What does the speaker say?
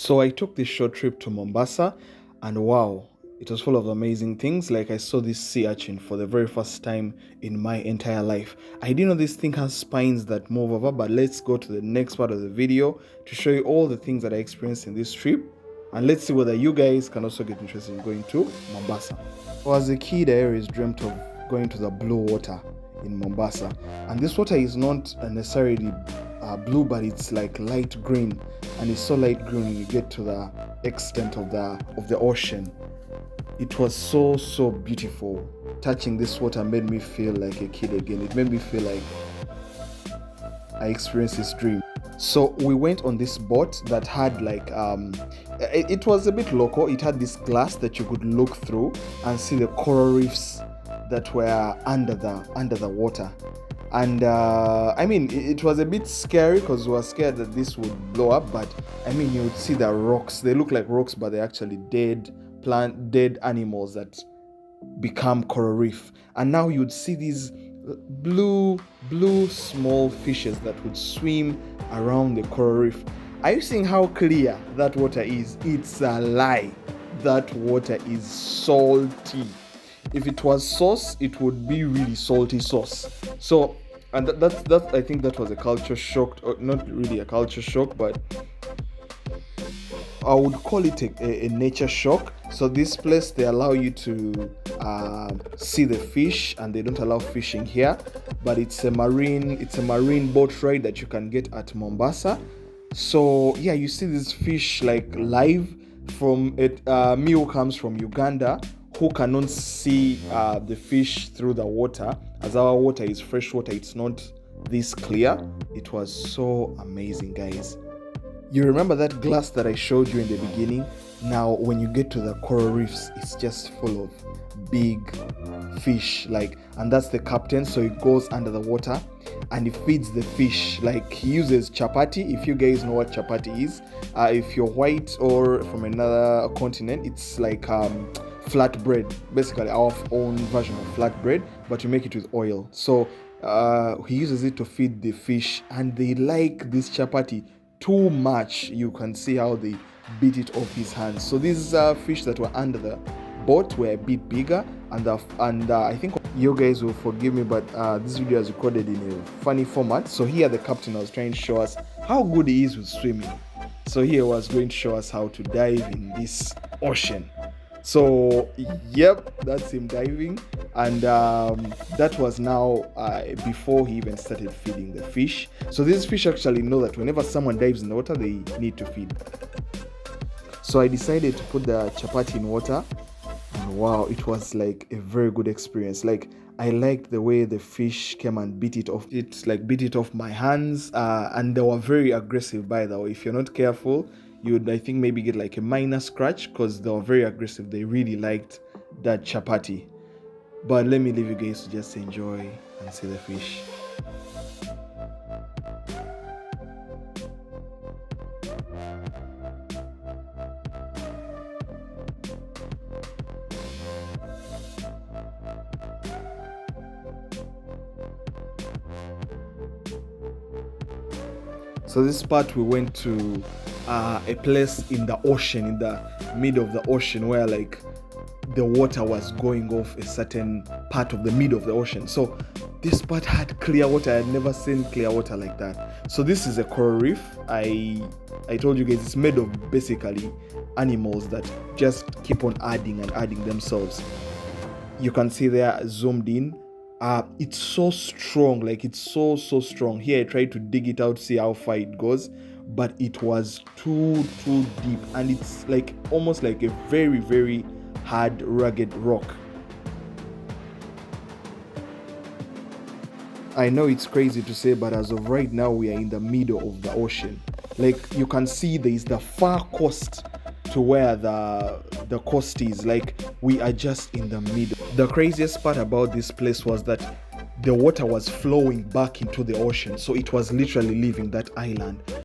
So I took this short trip to Mombasa, and wow, it was full of amazing things. Like I saw this sea urchin for the very first time in my entire life. I didn't know this thing has spines that move over, but let's go to the next part of the video to show you all the things that I experienced in this trip. And let's see whether you guys can also get interested in going to Mombasa. So as a kid, I always dreamt of going to the blue water in Mombasa. And this water is not necessarily blue, but it's like light green, and it's so light green when you get to the extent of the ocean. It was so beautiful. Touching this water made me feel like a kid again. It made me feel like I experienced this dream. So we went on this boat that had like it was a bit local. It had this glass that you could look through and see the coral reefs that were under the water. And I mean, it was a bit scary because we were scared that this would blow up, but I mean, you would see the rocks. They look like rocks, but they're actually dead animals that become coral reef. And now you'd see these blue small fishes that would swim around the coral reef. Are you seeing how clear that water is? It's a lie. That water is salty. If it was sauce, it would be really salty sauce. So, and that I think that was a culture shock, or not really a culture shock, but I would call it a nature shock. So this place, they allow you to see the fish, and they don't allow fishing here. But it's a marine boat ride that you can get at Mombasa. So yeah, you see this fish like live from it. Me who comes from Uganda, who cannot see the fish through the water, as our water is fresh water, it's not this clear. It was so amazing, guys. You remember that glass that I showed you in the beginning? Now when you get to the coral reefs, it's just full of big fish, like, and that's the captain. So he goes under the water and he feeds the fish. Like, he uses chapati. If you guys know what chapati is, if you're white or from another continent, it's like flatbread, basically our own version of flatbread, but you make it with oil. So he uses it to feed the fish, and they like this chapati too much. You can see how they beat it off his hands. So these fish that were under the boat were a bit bigger, and I think you guys will forgive me, but this video is recorded in a funny format. So here the captain was trying to show us how good he is with swimming. So here was going to show us how to dive in this ocean. So yep, that's him diving, and that was now before he even started feeding the fish. So these fish actually know that whenever someone dives in the water, they need to feed. So I decided to put the chapati in water, and wow, it was like a very good experience. Like, I liked the way the fish came and beat it off my hands, and they were very aggressive, by the way. If you're not careful, you would, I think, maybe get like a minor scratch, because they were very aggressive. They really liked that chapati. But let me leave you guys to just enjoy and see the fish. So this part, we went to a place in the ocean, in the middle of the ocean, where like the water was going off a certain part of the middle of the ocean. So this part had clear water. I had never seen clear water like that. So this is a coral reef. I told you guys it's made of basically animals that just keep on adding and adding themselves. You can see there zoomed in. It's so strong, like it's so strong. Here I tried to dig it out, see how far it goes, but it was too deep, and it's like almost like a very hard, rugged rock. I know it's crazy to say, but as of right now, we are in the middle of the ocean. Like, you can see there is the far coast to where the coast is. Like, we are just in the middle. The craziest part about this place was that the water was flowing back into the ocean, so it was literally leaving that island.